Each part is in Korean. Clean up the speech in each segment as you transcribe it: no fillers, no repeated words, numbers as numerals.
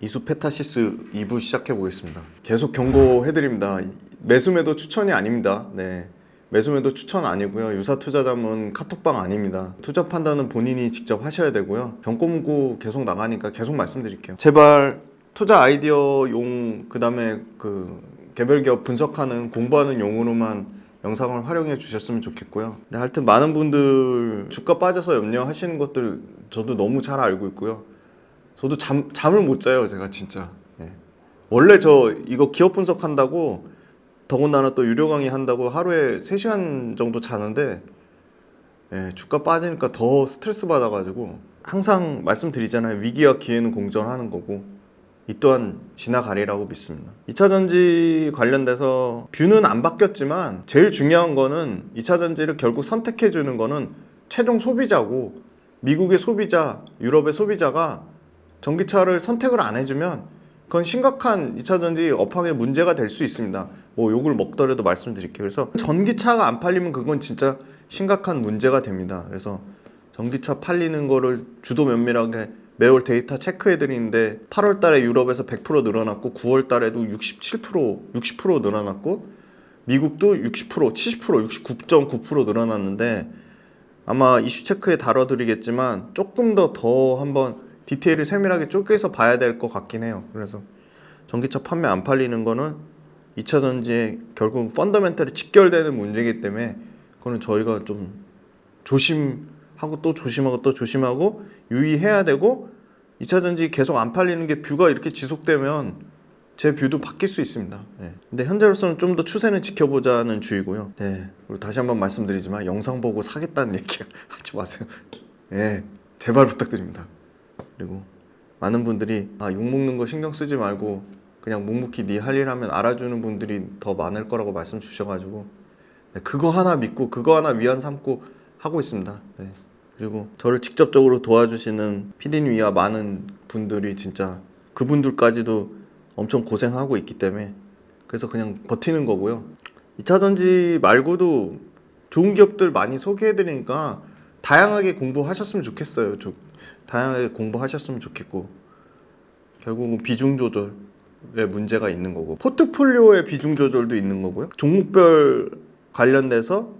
이수 페타시스 2부 시작해 보겠습니다. 계속 경고해드립니다. 매수매도 추천이 아닙니다. 네, 매수매도 추천 아니고요. 유사투자자문 카톡방 아닙니다. 투자 판단은 본인이 직접 하셔야 되고요. 병꼬문구 계속 나가니까 계속 말씀드릴게요. 제발 투자 아이디어 용, 그 다음에 그 개별 기업 분석하는 공부하는 용으로만 영상을 활용해 주셨으면 좋겠고요. 네, 하여튼 많은 분들 주가 빠져서 염려하시는 것들 저도 너무 잘 알고 있고요. 저도 잠을 못 자요, 제가 진짜. 예. 원래 저 이거 기업 분석한다고, 더군다나 또 유료 강의 한다고 하루에 3시간 정도 자는데, 예, 주가 빠지니까 더 스트레스 받아가지고 항상 말씀드리잖아요. 위기와 기회는 공존하는 거고, 이 또한 지나가리라고 믿습니다. 2차전지 관련돼서 뷰는 안 바뀌었지만 제일 중요한 거는 2차전지를 결국 선택해 주는 거는 최종 소비자고, 미국의 소비자, 유럽의 소비자가 전기차를 선택을 안 해주면 그건 심각한 2차전지 업황의 문제가 될 수 있습니다. 뭐 욕을 먹더라도 말씀드릴게요. 그래서 전기차가 안 팔리면 그건 진짜 심각한 문제가 됩니다. 그래서 전기차 팔리는 거를 주도 면밀하게 매월 데이터 체크해 드리는데 8월 달에 유럽에서 100% 늘어났고 9월 달에도 67%, 60% 늘어났고 미국도 60%, 70%, 69.9% 늘어났는데 아마 이슈 체크에 다뤄드리겠지만 조금 더 한번 디테일을 세밀하게 쪼개서 봐야 될 것 같긴 해요. 그래서 전기차 판매 안 팔리는 거는 2차전지에 결국 펀더멘털이 직결되는 문제이기 때문에 그거는 저희가 좀 조심하고 또 조심하고 또 조심하고 유의해야 되고, 2차전지 계속 안 팔리는 게 뷰가 이렇게 지속되면 제 뷰도 바뀔 수 있습니다. 네. 근데 현재로서는 좀 더 추세는 지켜보자는 주의고요. 네. 그리고 다시 한번 말씀드리지만 영상 보고 사겠다는 얘기 하지 마세요. 네. 제발 부탁드립니다. 그리고 많은 분들이 욕먹는 거 신경 쓰지 말고 그냥 묵묵히 네 할 일 하면 알아주는 분들이 더 많을 거라고 말씀 주셔가지고, 네, 그거 하나 믿고 그거 하나 위안 삼고 하고 있습니다. 네. 그리고 저를 직접적으로 도와주시는 PD님이야 많은 분들이 진짜 그분들까지도 엄청 고생하고 있기 때문에 그래서 그냥 버티는 거고요. 2차전지 말고도 좋은 기업들 많이 소개해드리니까 다양하게 공부하셨으면 좋겠어요. 다양하게 공부하셨으면 좋겠고, 결국은 비중 조절에 문제가 있는 거고, 포트폴리오의 비중 조절도 있는 거고요. 종목별 관련돼서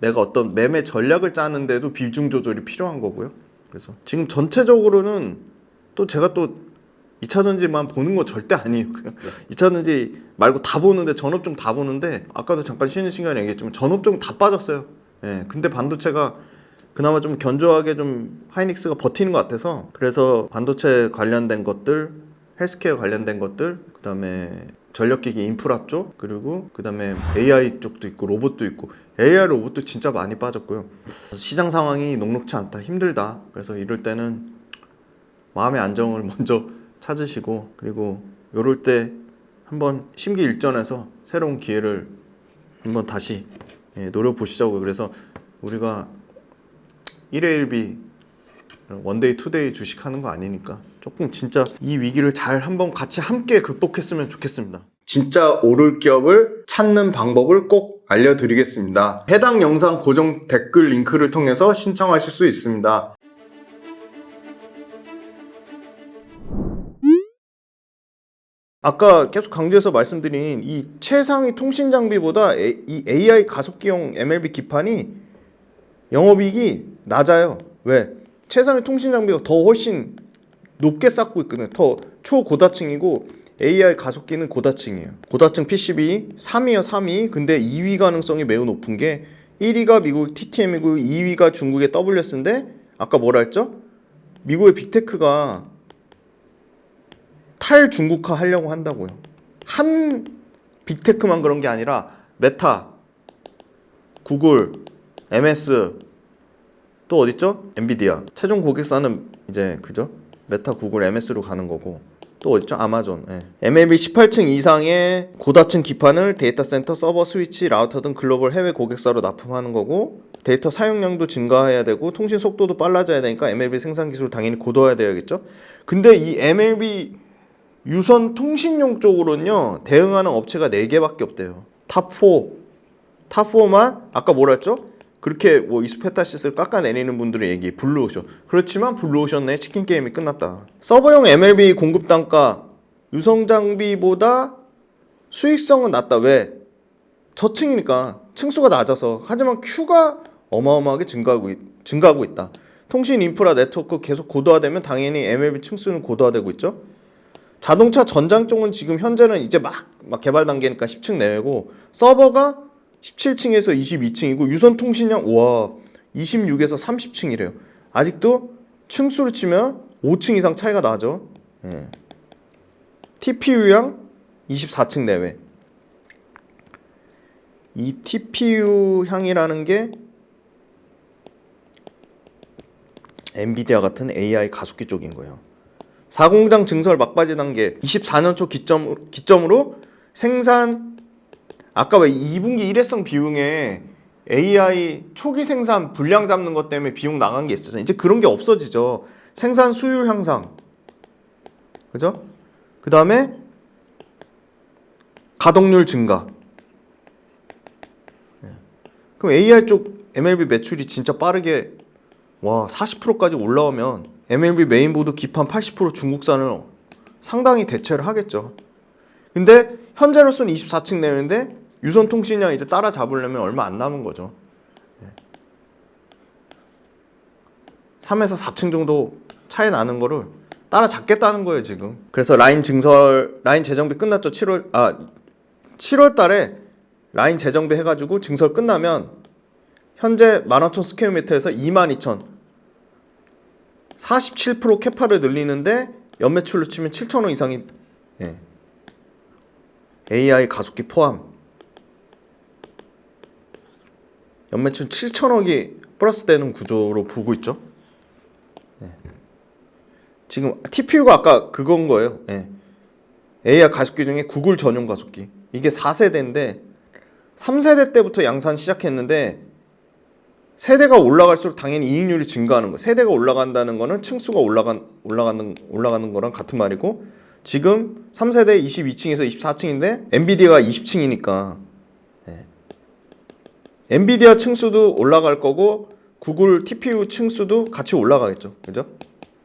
내가 어떤 매매 전략을 짜는데도 비중 조절이 필요한 거고요. 그래서 지금 전체적으로는 또 제가 또 2차전지만 보는 거 절대 아니에요. 그냥 2차전지 말고 다 보는데, 전업종 다 보는데, 아까도 잠깐 쉬는 시간에 얘기했지만 전업종 다 빠졌어요. 예, 근데 반도체가 그나마 좀 견조하게 좀 하이닉스가 버티는 것 같아서, 그래서 반도체 관련된 것들, 헬스케어 관련된 것들, 그 다음에 전력기기 인프라 쪽, 그리고 그 다음에 AI 쪽도 있고 로봇도 있고, AI 로봇도 진짜 많이 빠졌고요. 시장 상황이 녹록치 않다, 힘들다. 그래서 이럴 때는 마음의 안정을 먼저 찾으시고, 그리고 이럴 때 한번 심기일전해서 새로운 기회를 한번 다시 노려보시자고요. 그래서 우리가 1회 1비 원데이 투데이 주식하는 거 아니니까 조금 진짜 이 위기를 잘 한번 같이 함께 극복했으면 좋겠습니다. 진짜 오를 기업을 찾는 방법을 꼭 알려드리겠습니다. 해당 영상 고정 댓글 링크를 통해서 신청하실 수 있습니다. 아까 계속 강조해서 말씀드린 이 최상위 통신 장비보다 이 AI 가속기용 MLB 기판이 영업이익이 낮아요. 왜? 최상위 통신 장비가 더 훨씬 높게 쌓고 있거든요. 더 초고다층이고 AI 가속기는 고다층이에요. 고다층 PCB 3위요, 3위. 근데 2위 가능성이 매우 높은 게 1위가 미국 TTM이고 2위가 중국의 WS인데, 아까 뭐라 했죠? 미국의 빅테크가 탈중국화 하려고 한다고요. 한 빅테크만 그런 게 아니라 메타, 구글, MS, 또 어딨죠? 엔비디아. 최종 고객사는 이제 그죠? 메타, 구글, MS로 가는 거고, 또 어딨죠? 아마존. MLB 18층 이상의 고다층 기판을 데이터 센터, 서버, 스위치, 라우터 등 글로벌 해외 고객사로 납품하는 거고, 데이터 사용량도 증가해야 되고 통신 속도도 빨라져야 되니까 MLB 생산 기술 당연히 고도화해야 되겠죠. 근데 이 MLB 유선 통신용 쪽으로는요, 대응하는 업체가 4개밖에 없대요. 탑4만 아까 뭐라 했죠? 그렇게 뭐 이스페타시스를 깎아내리는 분들의 얘기, 블루오션. 그렇지만 블루오션 내 치킨 게임이 끝났다. 서버용 MLB 공급 단가 유성 장비보다 수익성은 낮다. 왜? 저층이니까 층수가 낮아서. 하지만 Q가 어마어마하게 증가하고 있다. 통신 인프라 네트워크 계속 고도화되면 당연히 MLB 층수는 고도화되고 있죠. 자동차 전장 쪽은 지금 현재는 이제 막 개발 단계니까 10층 내외고, 서버가 17층에서 22층이고 유선 통신량 26에서 30층이래요. 아직도 층수로 치면 5층 이상 차이가 나죠. 예. TPU량 24층 내외. 이 TPU 향이라는 게 엔비디아 같은 AI 가속기 쪽인 거예요. 4공장 증설 막바지 단계 24년 초 기점으로 생산, 아까 왜 2분기 일회성 비용에 AI 초기 생산 분량 잡는 것 때문에 비용 나간 게 있었잖아요. 이제 그런 게 없어지죠. 생산 수율 향상, 그죠? 그 다음에 가동률 증가. 그럼 AI 쪽 MLB 매출이 진짜 빠르게 40%까지 올라오면 MLB 메인보드 기판 80% 중국산을 상당히 대체를 하겠죠. 근데 현재로서는 24층 내외인데 유선 통신량 이제 따라잡으려면 얼마 안 남은 거죠. 3에서 4층 정도 차이 나는 거를 따라잡겠다는 거예요, 지금. 그래서 라인 재정비 끝났죠. 7월 달에 라인 재정비 해가지고 증설 끝나면 현재 15,000 스퀘어미터에서 22,000, 47% 캐파를 늘리는데 연매출로 치면 7,000원 이상이 AI 가속기 포함 연매출 7,000억이 플러스 되는 구조로 보고 있죠. 지금 TPU가 아까 그건 거예요. AI 가속기 중에 구글 전용 가속기. 이게 4세대인데 3세대 때부터 양산 시작했는데 세대가 올라갈수록 당연히 이익률이 증가하는 거. 세대가 올라간다는 거는 층수가 올라가는 거랑 같은 말이고, 지금 3세대 22층에서 24층인데 엔비디아가 20층이니까 엔비디아 층수도 올라갈 거고 구글 TPU 층수도 같이 올라가겠죠. 그죠?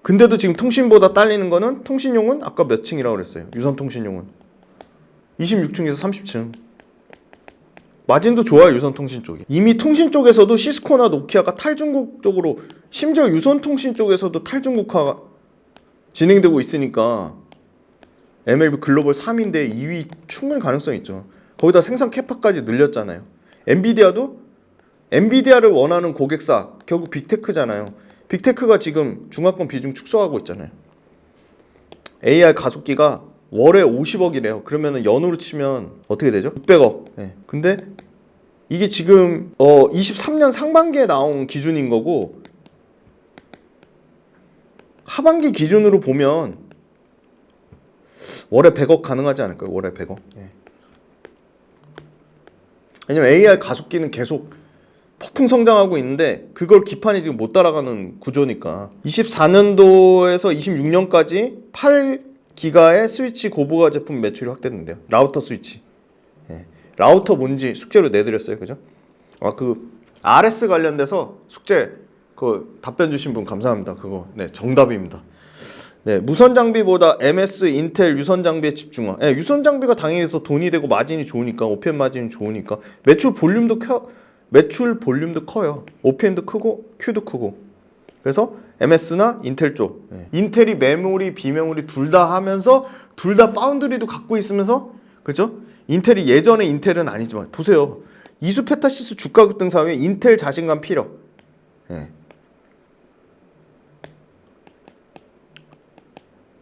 근데도 지금 통신보다 딸리는 거는, 통신용은 아까 몇 층이라고 그랬어요? 유선 통신용은 26층에서 30층. 마진도 좋아요, 유선 통신 쪽이. 이미 통신 쪽에서도 시스코나 노키아가 탈중국 쪽으로, 심지어 유선 통신 쪽에서도 탈중국화가 진행되고 있으니까 MLB 글로벌 3위인데 2위 충분히 가능성이 있죠. 거기다 생산 캐파까지 늘렸잖아요. 엔비디아를 원하는 고객사 결국 빅테크잖아요. 빅테크가 지금 중화권 비중 축소하고 있잖아요. AI 가속기가 월에 50억이래요. 그러면 연으로 치면 어떻게 되죠? 600억. 근데 이게 지금 23년 상반기에 나온 기준인 거고, 하반기 기준으로 보면 월에 100억 가능하지 않을까요? 월에 100억. 왜냐면 AI 가속기는 계속 폭풍 성장하고 있는데 그걸 기판이 지금 못 따라가는 구조니까. 24년도에서 26년까지 8기가의 스위치 고부가 제품 매출이 확대됐는데요. 라우터 스위치. 라우터 뭔지 숙제로 내드렸어요. 그죠? RS 관련돼서 숙제 답변 주신 분 감사합니다. 그거 정답입니다. 무선 장비보다 MS, 인텔 유선 장비에 집중화. 유선 장비가 당연히 더 돈이 되고 마진이 좋으니까, OPM 마진이 좋으니까 매출 볼륨도 커요. OPM도 크고 Q도 크고. 그래서 MS나 인텔 쪽. 인텔이 메모리, 비메모리 둘 다 하면서 둘 다 파운드리도 갖고 있으면서, 그죠? 인텔이 예전에 인텔은 아니지만 보세요. 이수페타시스 주가 급등 사회에 인텔 자신감 필요.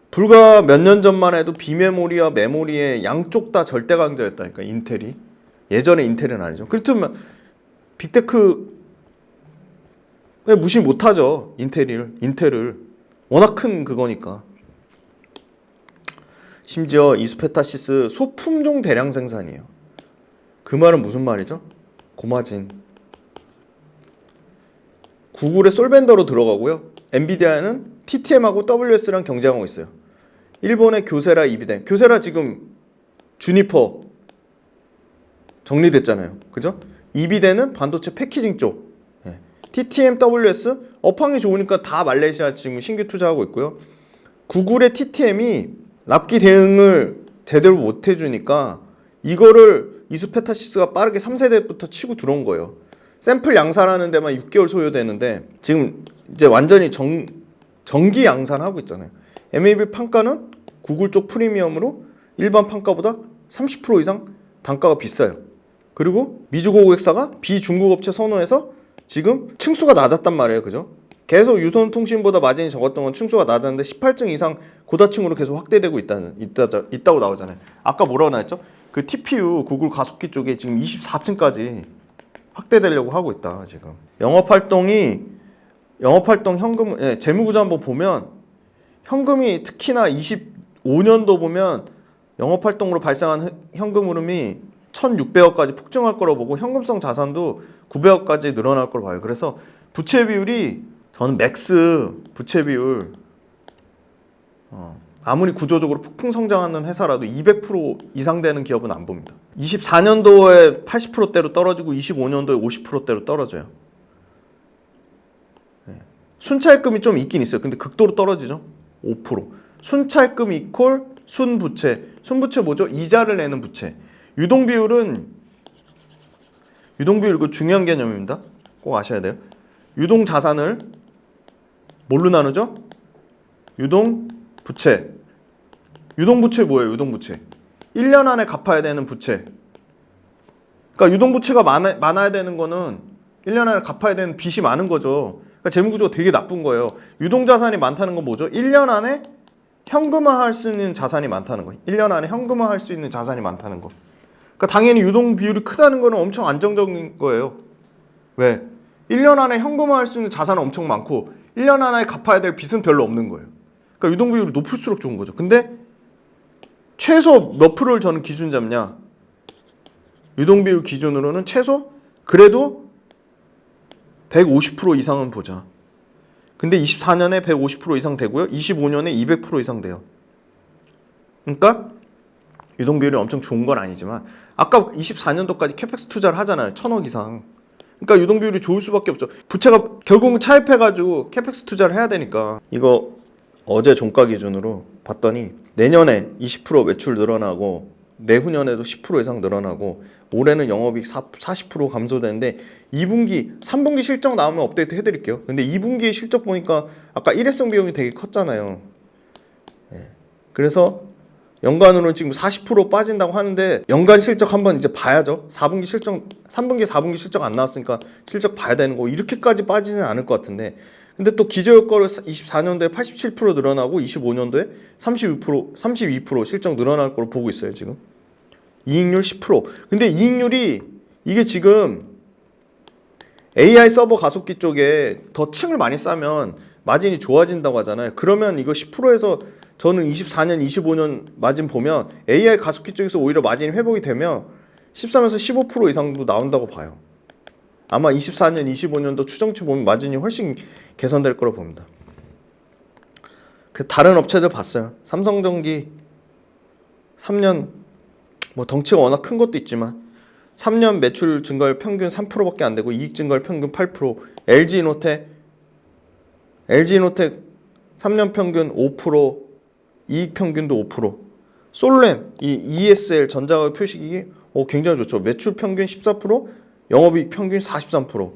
불과 몇 년 전만 해도 비메모리와 메모리의 양쪽 다 절대 강자였다니까, 인텔이. 예전에 인텔은 아니죠. 그렇다면 빅테크 무시 못하죠. 인텔을 워낙 큰 그거니까. 심지어 이스페타시스 소품종 대량 생산이에요. 그 말은 무슨 말이죠? 고마진. 구글의 솔벤더로 들어가고요. 엔비디아는 TTM하고 WS랑 경쟁하고 있어요. 일본의 교세라, 이비덴. 교세라 지금 주니퍼 정리됐잖아요. 그죠? 이비덴은 반도체 패키징 쪽. TTMWS 업황이 좋으니까 다 말레이시아 지금 신규 투자하고 있고요. 구글의 TTM이 납기 대응을 제대로 못 해주니까 이거를 이수페타시스가 빠르게 3세대부터 치고 들어온 거예요. 샘플 양산하는 데만 6개월 소요되는데 지금 이제 완전히 정기 양산하고 있잖아요. MAB 판가는 구글 쪽 프리미엄으로 일반 판가보다 30% 이상 단가가 비싸요. 그리고 미주 고객사가 비중국 업체 선호해서 지금 층수가 낮았단 말이에요. 그죠? 계속 유선통신보다 마진이 적었던 건 층수가 낮았는데 18층 이상 고다층으로 계속 확대되고 있다고 나오잖아요. 아까 뭐라고 나왔죠? 그 TPU 구글 가속기 쪽에 지금 24층까지 확대되려고 하고 있다. 지금 영업활동 현금 재무구조 한번 보면 현금이 특히나 25년도 보면 영업활동으로 발생한 현금 흐름이 1,600억까지 폭증할 거라고 보고 현금성 자산도 900억까지 늘어날 거로 봐요. 그래서 부채 비율이 저는 맥스 부채 비율 아무리 구조적으로 폭풍 성장하는 회사라도 200% 이상 되는 기업은 안 봅니다. 24년도에 80%대로 떨어지고 25년도에 50%대로 떨어져요. 순차입금이 좀 있긴 있어요. 근데 극도로 떨어지죠. 5%. 순차입금 이퀄 순부채. 순부채 뭐죠? 이자를 내는 부채. 유동비율 이거 중요한 개념입니다. 꼭 아셔야 돼요. 유동자산을 뭘로 나누죠? 유동부채. 유동부채 뭐예요? 유동부채. 1년 안에 갚아야 되는 부채. 그러니까 유동부채가 많아야 되는 거는 1년 안에 갚아야 되는 빚이 많은 거죠. 그러니까 재무구조가 되게 나쁜 거예요. 유동자산이 많다는 건 뭐죠? 1년 안에 현금화할 수 있는 자산이 많다는 거예요. 1년 안에 현금화할 수 있는 자산이 많다는 거. 그러니까 당연히 유동 비율이 크다는 거는 엄청 안정적인 거예요. 왜? 1년 안에 현금화할 수 있는 자산은 엄청 많고 1년 안에 갚아야 될 빚은 별로 없는 거예요. 그러니까 유동 비율이 높을수록 좋은 거죠. 근데 최소 몇 프로를 저는 기준 잡냐? 유동 비율 기준으로는 최소 그래도 150% 이상은 보자. 근데 24년에 150% 이상 되고요. 25년에 200% 이상 돼요. 그러니까 유동 비율이 엄청 좋은 건 아니지만 아까 24년도까지 캐펙스 투자를 하잖아요. 1,000억 이상. 그러니까 유동 비율이 좋을 수밖에 없죠. 부채가 결국은 차입해가지고 캐펙스 투자를 해야 되니까. 이거 어제 종가 기준으로 봤더니 내년에 20% 매출 늘어나고 내후년에도 10% 이상 늘어나고 올해는 영업이익 40% 감소되는데 2분기, 3분기 실적 나오면 업데이트 해드릴게요. 근데 2분기 실적 보니까 아까 일회성 비용이 되게 컸잖아요. 그래서 연간으로 지금 40% 빠진다고 하는데 연간 실적 한번 이제 봐야죠. 4분기 실적, 3분기, 4분기 실적 안 나왔으니까 실적 봐야 되는 거 이렇게까지 빠지는 않을 것 같은데 근데 또 기저효과로 24년도에 87% 늘어나고 25년도에 32% 실적 늘어날 걸로 보고 있어요. 지금 이익률 10%. 근데 이익률이 이게 지금 AI 서버 가속기 쪽에 더 층을 많이 싸면 마진이 좋아진다고 하잖아요. 그러면 이거 10%에서 저는 24년, 25년 마진 보면 AI 가속기 쪽에서 오히려 마진이 회복이 되면 13에서 15% 이상도 나온다고 봐요. 아마 24년, 25년도 추정치 보면 마진이 훨씬 개선될 거로 봅니다. 다른 업체들 봤어요. 삼성전기 3년 뭐 덩치가 워낙 큰 것도 있지만 3년 매출 증가율 평균 3%밖에 안 되고 이익 증가율 평균 8%. LG노텍 3년 평균 5%, 이익 평균도 5%. 솔렘 이 ESL 전자가격 표시기기 굉장히 좋죠. 매출 평균 14%, 영업이익 평균 43%.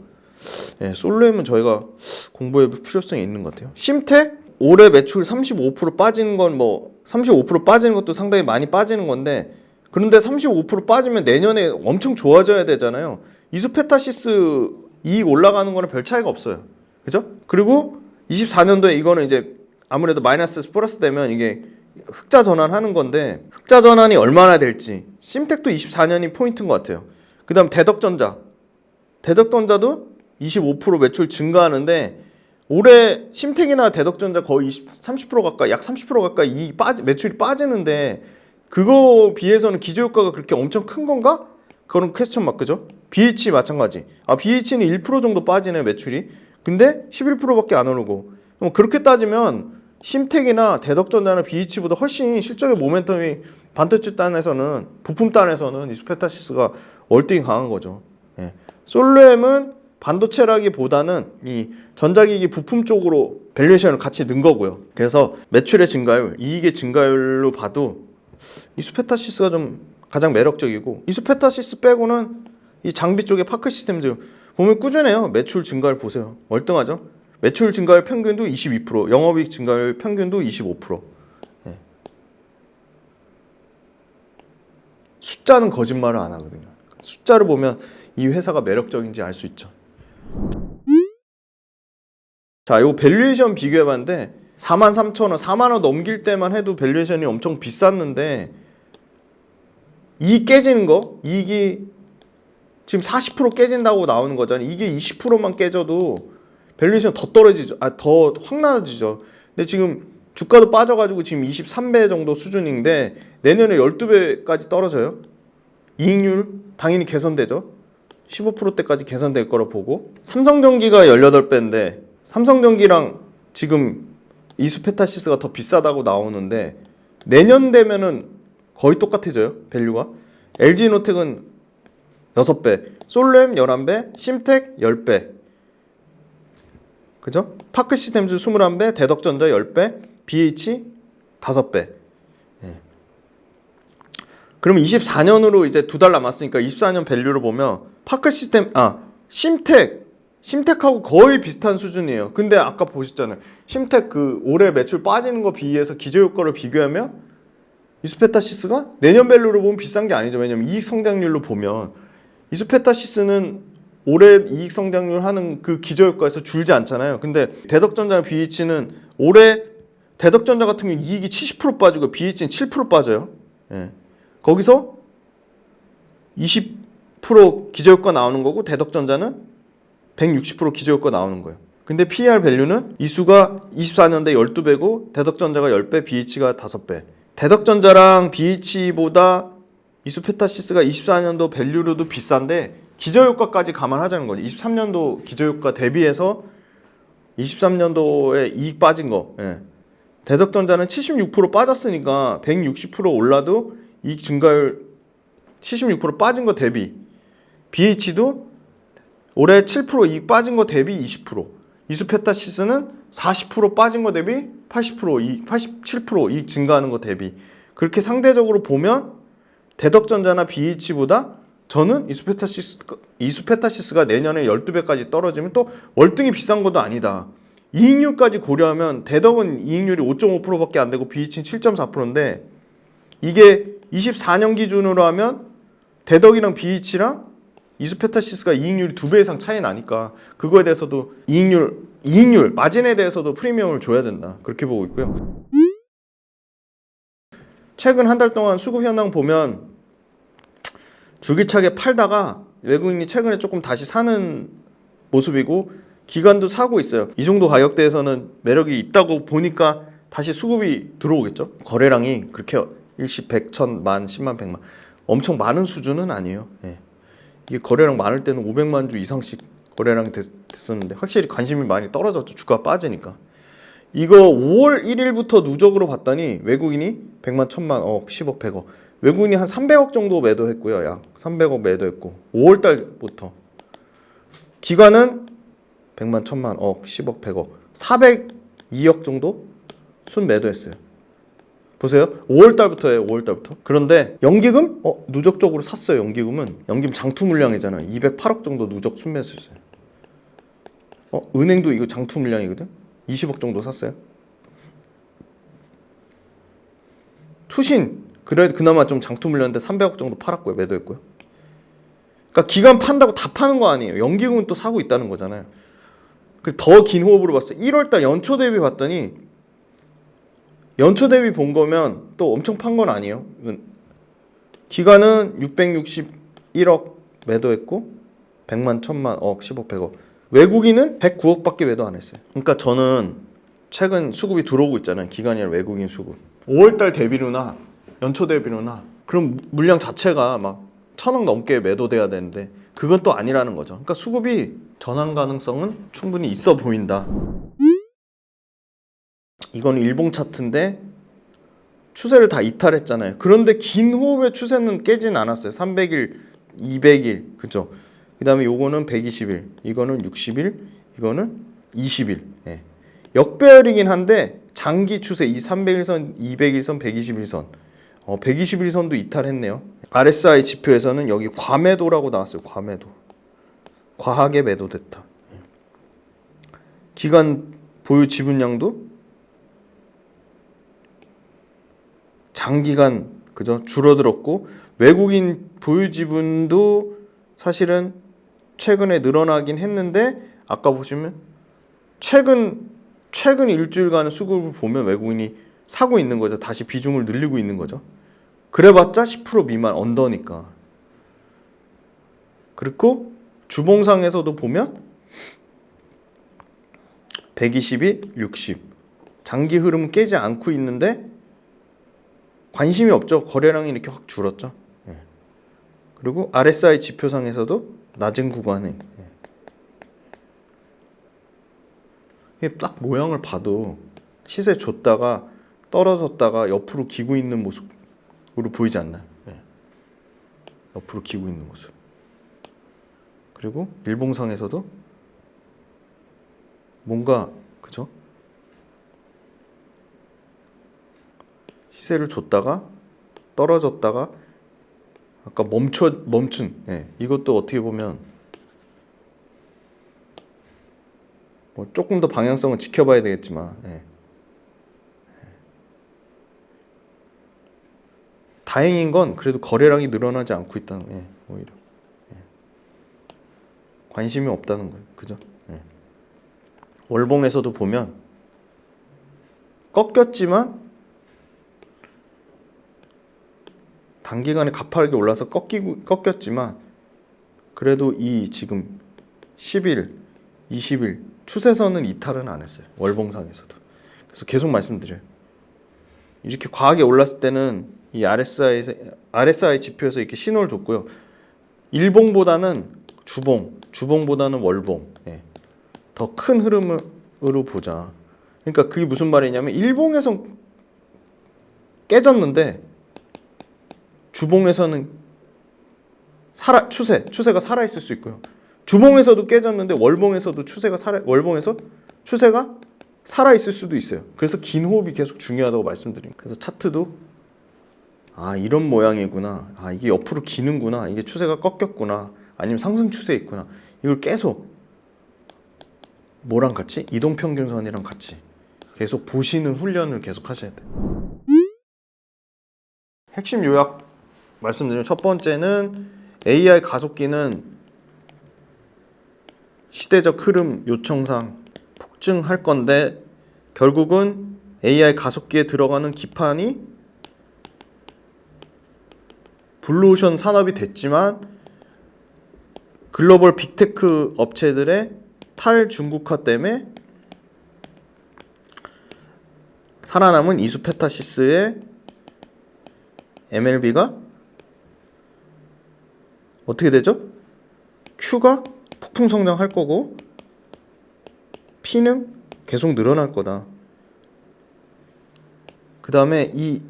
예, 솔렘은 저희가 공부해 볼 필요성이 있는 것 같아요. 심텍 올해 매출 35% 빠지는 건 뭐 35% 빠지는 것도 상당히 많이 빠지는 건데 그런데 35% 빠지면 내년에 엄청 좋아져야 되잖아요. 이수페타시스 이익 올라가는 거는 별 차이가 없어요. 그죠? 그리고 24년도에 이거는 이제 아무래도 마이너스 플러스 되면 이게 흑자 전환하는 건데 흑자 전환이 얼마나 될지 심텍도 24년이 포인트인 것 같아요. 그 다음 대덕전자도 25% 매출 증가하는데 올해 심텍이나 대덕전자 거의 30% 가까이 약 30% 가까이 매출이 빠지는데 그거 비해서는 기저효과가 그렇게 엄청 큰 건가? 그런 퀘스천 마크죠. BH 마찬가지. BH는 1% 정도 빠지네 매출이. 근데 11%밖에 안 오르고. 그렇게 따지면 심텍이나 대덕전자나 BH보다 훨씬 실적의 모멘텀이 반도체 부품 단에서는 이수페타시스가 월등히 강한 거죠. 예. 솔렘은 반도체라기보다는 이 전자기기 부품 쪽으로 밸류에이션을 같이 넣은 거고요. 그래서 매출의 증가율, 이익의 증가율로 봐도 이수페타시스가 좀 가장 매력적이고, 이수페타시스 빼고는 이 장비 쪽의 파크 시스템들 보면 꾸준해요. 매출 증가율 보세요. 월등하죠. 매출 증가율 평균도 22%, 영업이익 증가율 평균도 25%. 예. 숫자는 거짓말을 안 하거든요. 숫자를 보면 이 회사가 매력적인지 알 수 있죠. 자, 이거 밸류에이션 비교해봤는데 43,000원, 4만원 넘길 때만 해도 밸류에이션이 엄청 비쌌는데, 이익 깨지는 거, 이익이 지금 40% 깨진다고 나오는 거잖아요. 이게 20%만 깨져도 밸류에이션 더 떨어지죠. 더 확 낮아지죠. 근데 지금 주가도 빠져가지고 지금 23배 정도 수준인데 내년에 12배까지 떨어져요. 이익률 당연히 개선되죠. 15%대까지 개선될 거라 보고, 삼성전기가 18배인데 삼성전기랑 지금 이수페타시스가 더 비싸다고 나오는데 내년 되면은 거의 똑같아져요. 밸류가. LG노텍은 6배, 솔렘 11배, 심텍 10배. 그죠? 파크시스템즈 21배, 대덕전자 10배, BH 5배. 예. 그럼 24년으로 이제 2달 남았으니까 24년 밸류를 보면 심텍하고 거의 비슷한 수준이에요. 근데 아까 보셨잖아요. 심텍 그 올해 매출 빠지는 거 비해서 기저효과를 비교하면 이수페타시스가 내년 밸류로 보면 비싼 게 아니죠. 왜냐면 이익 성장률로 보면 이수페타시스는 올해 이익 성장률 하는 그 기저효과에서 줄지 않잖아요. 근데 대덕전자랑 BH는 올해 대덕전자 같은 경우는 이익이 70% 빠지고 BH는 7% 빠져요. 예. 거기서 20% 기저효과 나오는 거고 대덕전자는 160% 기저효과 나오는 거예요. 근데 PER 밸류는 이수가 24년대 12배고 대덕전자가 10배, BH가 5배. 대덕전자랑 BH보다 이수페타시스가 24년도 밸류로도 비싼데 기저효과까지 감안하자는 거죠. 23년도 기저효과 대비해서 23년도에 이익 빠진 거. 예. 대덕전자는 76% 빠졌으니까 160% 올라도 이익 증가율 76% 빠진 거 대비. BH도 올해 7% 이익 빠진 거 대비 20%. 이수페타시스는 40% 빠진 거 대비 80% 이익, 87% 이익 증가하는 거 대비. 그렇게 상대적으로 보면 대덕전자나 BH보다 저는 이수페타시스가 내년에 12배까지 떨어지면 또 월등히 비싼 것도 아니다. 이익률까지 고려하면 대덕은 이익률이 5.5%밖에 안 되고 BH는 7.4%인데 이게 24년 기준으로 하면 대덕이랑 BH랑 이수페타시스가 이익률이 2배 이상 차이 나니까 그거에 대해서도 이익률, 마진에 대해서도 프리미엄을 줘야 된다. 그렇게 보고 있고요. 최근 한 달 동안 수급 현황 보면 줄기차게 팔다가 외국인이 최근에 조금 다시 사는 모습이고 기관도 사고 있어요. 이 정도 가격대에서는 매력이 있다고 보니까 다시 수급이 들어오겠죠. 거래량이 그렇게 일시 100, 1000, 만, 10만, 100만 엄청 많은 수준은 아니에요. 예. 이게 거래량 많을 때는 500만 주 이상씩 거래량이 됐었는데 확실히 관심이 많이 떨어졌죠. 주가 빠지니까. 이거 5월 1일부터 누적으로 봤더니 외국인이 100만, 1000만, 억, 10억, 100억. 외국인이 한 300억 정도 매도했고요. 약 300억 매도했고 5월 달부터. 기관은 100만, 1000만, 억, 10억, 100억. 402억 정도 순 매도했어요. 보세요. 5월 달부터예요. 5월 달부터. 그런데 연기금? 누적적으로 샀어요. 연기금 장투 물량이잖아요. 208억 정도 누적 순매수했어요. 은행도 이거 장투 물량이거든. 20억 정도 샀어요. 투신 그나마 좀 장투 물량인데 300억 정도 팔았고요. 매도했고요. 그러니까 기간 판다고 다 파는 거 아니에요. 연기금은 또 사고 있다는 거잖아요. 더 긴 호흡으로 봤어요. 1월달 연초 대비 봤더니 연초 대비 본 거면 또 엄청 판 건 아니에요. 기간은 661억 매도했고 100만, 1000만, 억, 10억, 100억. 외국인은 109억밖에 매도 안 했어요. 그러니까 저는 최근 수급이 들어오고 있잖아요. 기관이랑 외국인 수급. 5월달 대비로나 연초 대비로나 그럼 물량 자체가 막 1000억 넘게 매도돼야 되는데 그건 또 아니라는 거죠. 그러니까 수급이 전환 가능성은 충분히 있어 보인다. 이건 일봉 차트인데 추세를 다 이탈했잖아요. 그런데 긴 호흡의 추세는 깨진 않았어요. 300일, 200일, 그죠? 그 다음에 요거는 120일, 이거는 60일, 이거는 20일. 예. 역배열이긴 한데 장기 추세 이 300일선, 200일선, 120일선 120일선도 이탈했네요. RSI 지표에서는 여기 과매도라고 나왔어요. 과매도. 과하게 매도됐다. 기간 보유 지분량도 장기간 그죠? 줄어들었고 외국인 보유 지분도 사실은 최근에 늘어나긴 했는데 아까 보시면 최근 일주일간의 수급을 보면 외국인이 사고 있는 거죠. 다시 비중을 늘리고 있는 거죠. 그래봤자 10% 미만 언더니까. 그리고 주봉상에서도 보면 122, 60 장기 흐름은 깨지 않고 있는데 관심이 없죠. 거래량이 이렇게 확 줄었죠. 예. 그리고 RSI 지표상에서도 낮은 구간에 딱 모양을 봐도 시세 줬다가 떨어졌다가 옆으로 기고 있는 모습으로 보이지 않나요? 예. 옆으로 기고 있는 모습. 그리고 일봉상에서도 뭔가 그죠? 시세를 줬다가 떨어졌다가 아까 멈춘 이것도 어떻게 보면 뭐 조금 더 방향성은 지켜봐야 되겠지만 다행인 건 그래도 거래량이 늘어나지 않고 있다는 오히려 관심이 없다는 거예요. 그죠? 월봉에서도 보면 꺾였지만 단기간에 가파르게 올라서 꺾였지만 그래도 이 지금 10일, 20일 추세선은 이탈은 안 했어요. 월봉상에서도. 그래서 계속 말씀드려요. 이렇게 과하게 올랐을 때는 이 RSI 지표에서 이렇게 신호를 줬고요. 일봉보다는 주봉보다는 월봉. 더 큰 흐름으로 보자. 그러니까 그게 무슨 말이냐면 일봉에선 깨졌는데 주봉에서는 추세가 살아있을 수 있고요. 주봉에서도 깨졌는데 월봉에서도 추세가 살아있을 수도 있어요. 그래서 긴 호흡이 계속 중요하다고 말씀드립니다. 그래서 차트도 이런 모양이구나. 이게 옆으로 기는구나. 이게 추세가 꺾였구나. 아니면 상승 추세에 있구나. 이걸 계속 뭐랑 같이? 이동평균선이랑 같이 계속 보시는 훈련을 계속 하셔야 돼요. 핵심 요약 말씀드리면 첫 번째는 AI 가속기는 시대적 흐름 요청상 폭증할 건데 결국은 AI 가속기에 들어가는 기판이 블루오션 산업이 됐지만 글로벌 빅테크 업체들의 탈중국화 때문에 살아남은 이수페타시스의 MLB가 어떻게 되죠? Q가 폭풍 성장할 거고 P는 계속 늘어날 거다. 그 다음에 이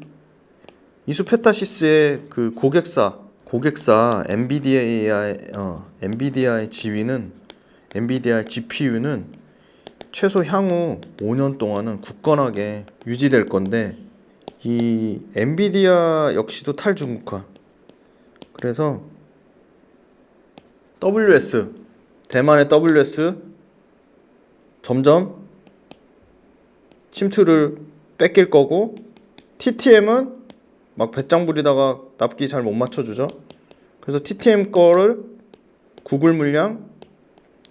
이수페타시스의 그 고객사 엔비디아의 지위는 엔비디아 GPU는 최소 향후 5년 동안은 굳건하게 유지될 건데 이 엔비디아 역시도 탈중국화. 그래서 대만의 WS 점점 침투를 뺏길 거고 TTM은 막 배짱 부리다가 납기 잘 못 맞춰주죠. 그래서 TTM 거를 구글 물량,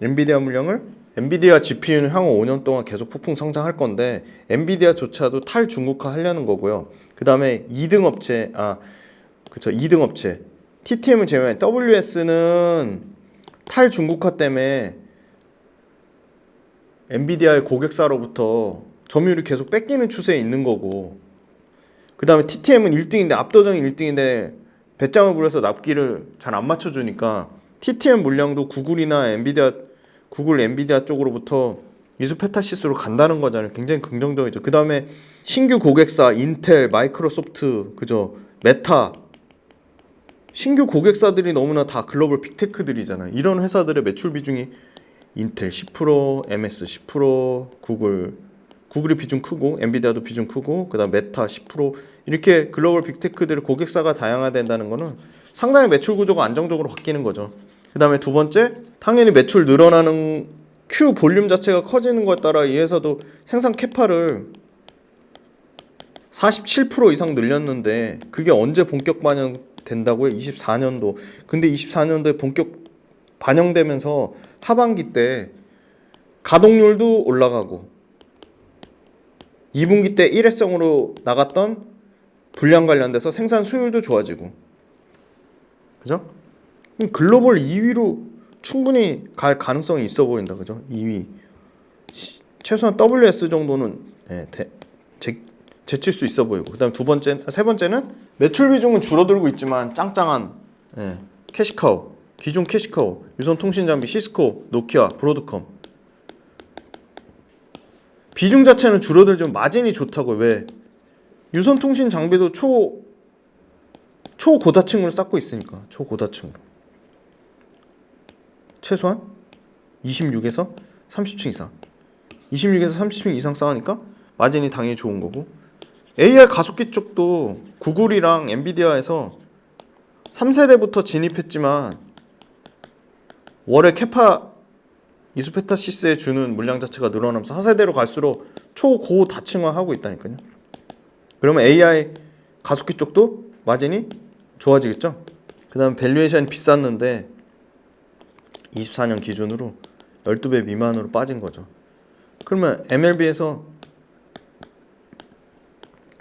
엔비디아 물량을 엔비디아 GPU는 향후 5년 동안 계속 폭풍 성장할 건데 엔비디아조차도 탈중국화 하려는 거고요. 그 다음에 2등 업체 TTM은 제외한 WS는 탈중국화 때문에 엔비디아의 고객사로부터 점유율이 계속 뺏기는 추세에 있는 거고 그 다음에 TTM은 1등인데 압도적인 1등인데 배짱을 부려서 납기를 잘 안 맞춰주니까 TTM 물량도 구글이나 엔비디아 쪽으로부터 이수페타시스로 간다는 거잖아요. 굉장히 긍정적이죠. 그 다음에 신규 고객사 인텔, 마이크로소프트, 그죠? 메타, 신규 고객사들이 너무나 다 글로벌 빅테크들이잖아요. 이런 회사들의 매출 비중이 인텔 10%, MS 10%, 구글이 비중 크고 엔비디아도 비중 크고 그다음 메타 10% 이렇게 글로벌 빅테크들의 고객사가 다양화된다는 거는 상당히 매출 구조가 안정적으로 바뀌는 거죠. 그다음에 두 번째, 당연히 매출 늘어나는 Q 볼륨 자체가 커지는 것에 따라 이 회사도 생산 캐파를 47% 이상 늘렸는데 그게 언제 본격 반영된다고요? 24년도. 근데 24년도에 본격 반영되면서 하반기 때 가동률도 올라가고 2분기 때 일회성으로 나갔던 분량 관련돼서 생산 수율도 좋아지고, 그죠? 글로벌 2위로 충분히 갈 가능성이 있어 보인다, 그죠? 2위 최소한 WS 정도는 제칠 수 있어 보이고, 그다음 세 번째는 매출 비중은 줄어들고 있지만 짱짱한 캐시카우, 기존 캐시카우, 유선통신 장비 시스코, 노키아, 브로드컴 비중 자체는 줄어들지만 마진이 좋다고요. 왜? 유선통신 장비도 초고다층으로 쌓고 있으니까. 초고다층으로 최소한 26에서 30층 이상 26에서 30층 이상 쌓으니까 마진이 당연히 좋은 거고, AR 가속기 쪽도 구글이랑 엔비디아에서 3세대부터 진입했지만 월에 캐파 이수페타시스에 주는 물량 자체가 늘어나면서 4세대로 갈수록 초고다층화하고 있다니까요. 그러면 AI 가속기 쪽도 마진이 좋아지겠죠. 그 다음 밸류에이션이 비쌌는데 24년 기준으로 12배 미만으로 빠진 거죠. 그러면 MLB에서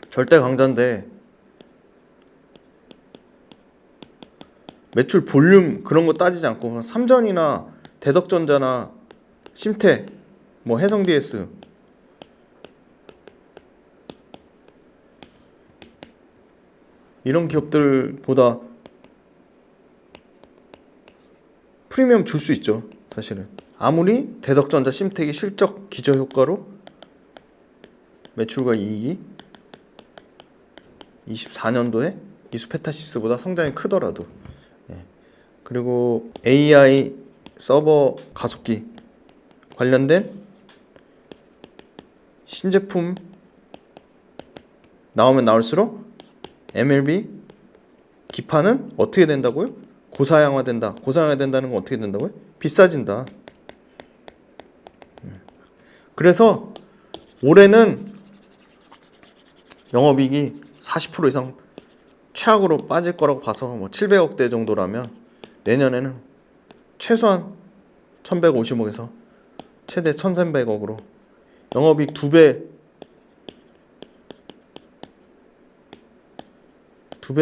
절대 강자인데 매출 볼륨 그런 거 따지지 않고 삼전이나 대덕전자나 심태, 뭐 해성DS 이런 기업들보다 프리미엄 줄 수 있죠. 사실은 아무리 대덕전자, 심택이 실적 기저효과로 매출과 이익이 24년도에 이수페타시스보다 성장이 크더라도, 그리고 AI 서버 가속기 관련된 신제품 나오면 나올수록 MLB 기판은 어떻게 된다고요? 고사양화된다. 고사양화된다는 건 어떻게 된다고요? 비싸진다. 그래서 올해는 영업이익이 40% 이상 최악으로 빠질 거라고 봐서 뭐 700억대 정도라면 내년에는 최소한 1150억에서 최대 1300억으로 영업이익 2배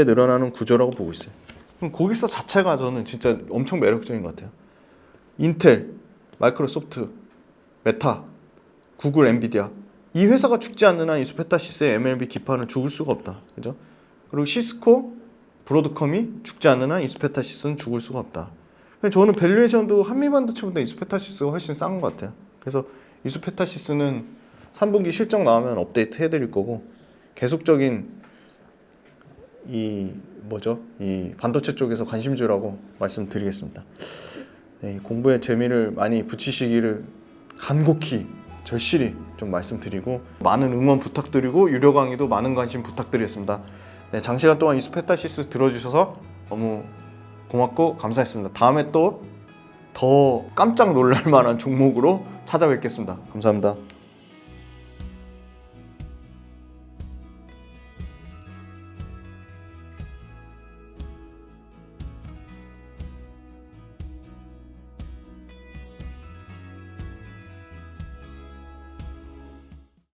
늘어나는 구조라고 보고 있어요. 그럼 고객사 자체가 저는 진짜 엄청 매력적인 것 같아요. 인텔, 마이크로소프트, 메타, 구글, 엔비디아 이 회사가 죽지 않는 한 이수페타시스의 MLB 기판은 죽을 수가 없다. 그죠? 그리고 시스코, 브로드컴이 죽지 않는 한 이수페타시스는 죽을 수가 없다. 저는 밸류에이션도 한미반도체보다 이수페타시스가 훨씬 싼 것 같아요. 그래서 이수페타시스는 3분기 실적 나오면 업데이트 해드릴 거고, 계속적인 이 반도체 쪽에서 관심주라고 말씀드리겠습니다. 이 공부에 재미를 많이 붙이시기를 간곡히 절실히 좀 말씀드리고, 많은 응원 부탁드리고 유료 강의도 많은 관심 부탁드리겠습니다. 장시간 동안 이수페타시스 들어주셔서 너무 고맙고 감사했습니다. 다음에 또 더 깜짝 놀랄 만한 종목으로 찾아뵙겠습니다. 감사합니다.